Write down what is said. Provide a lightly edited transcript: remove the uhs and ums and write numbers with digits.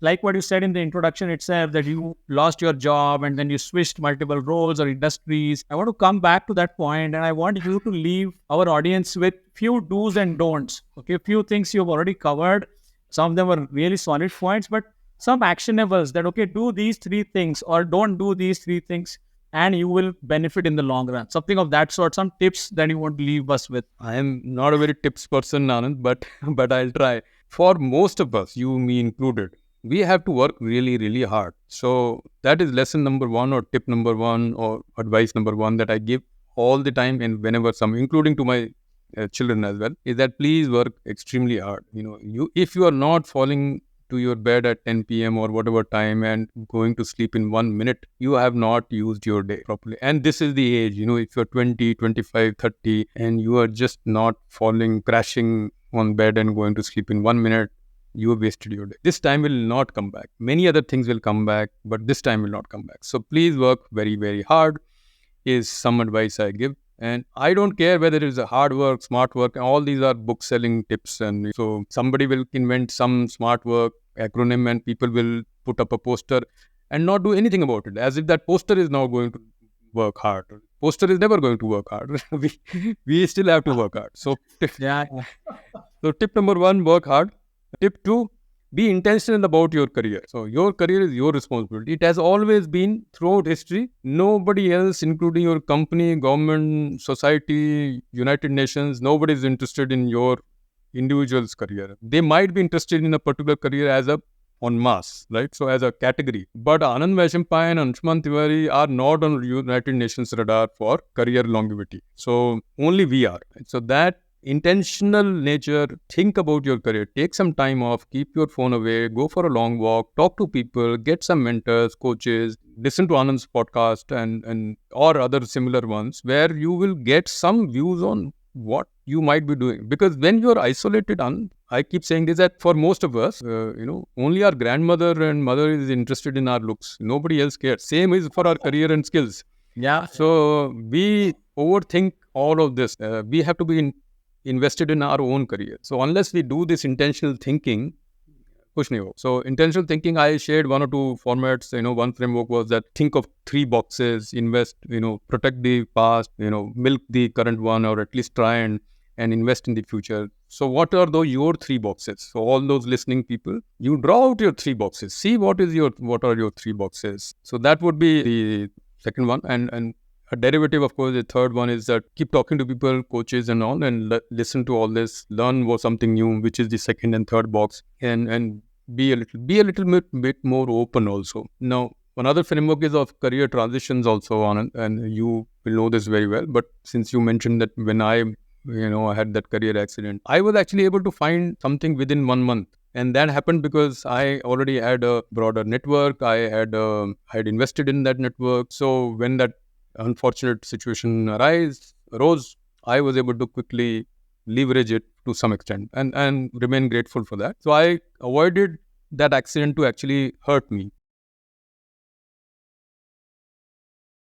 like what you said in the introduction itself, that you lost your job and then you switched multiple roles or industries. I want to come back to that point, and I want you to leave our audience with few do's and don'ts. Okay, few things you've already covered. Some of them are really solid points, but some actionables that, okay, do these three things or don't do these three things, and you will benefit in the long run. Something of that sort, some tips that you want to leave us with. I am not a very tips person, Anand, but but I'll try. For most of us, you me included, we have to work really, really hard. So that is lesson number one, or tip number one, or advice number one that I give all the time, and whenever including to my children as well, is that please work extremely hard. You if you are not falling to your bed at 10 p.m. or whatever time and going to sleep in 1 minute, you have not used your day properly. And this is the age, if you're 20, 25, 30, and you are just not falling, crashing on bed and going to sleep in 1 minute, you have wasted your day. This time will not come back. Many other things will come back, but this time will not come back. So please work very, very hard is some advice I give. And I don't care whether it is a hard work, smart work, all these are book selling tips. And so somebody will invent some smart work acronym and people will put up a poster and not do anything about it, as if that poster is now going to work hard. Poster is never going to work hard. we still have to work hard. So Yeah. so tip number one, work hard. Tip two, be intentional about your career. So your career is your responsibility. It has always been throughout history. Nobody else, including your company, government, society, United Nations, nobody is interested in your individual's career. They might be interested in a particular career as a on mass, right? So as a category. But Anand Vaishnapai and Anshuman Tiwari are not on United Nations radar for career longevity. So only we are. So that intentional nature, think about your career, take some time off, keep your phone away, go for a long walk, talk to people, get some mentors, coaches, listen to Anand's podcast and or other similar ones where you will get some views on what you might be doing. Because when you're isolated, I keep saying this, that for most of us, only our grandmother and mother is interested in our looks. Nobody else cares. Same is for our career and skills. Yeah. So we overthink all of this. We have to be invested in our own career. So unless we do this intentional thinking, kuch nahi ho. So intentional thinking, I shared one or two formats. One framework was that think of 3 boxes, invest, protect the past, milk the current one, or at least try and invest in the future. So what are your 3 boxes? So all those listening people, you draw out your 3 boxes. See what are your 3 boxes. So that would be the second one. And a derivative, of course, the third one is that keep talking to people, coaches and all, and listen to all this, learn something new, which is the second and third box, and be a little bit more open also. Now, another framework is of career transitions also, Anand, and you will know this very well. But since you mentioned that when I had that career accident, I was actually able to find something within 1 month. And that happened because I already had a broader network. I had invested in that network. So when that unfortunate situation arose, I was able to quickly leverage it to some extent and remain grateful for that. So I avoided that accident to actually hurt me.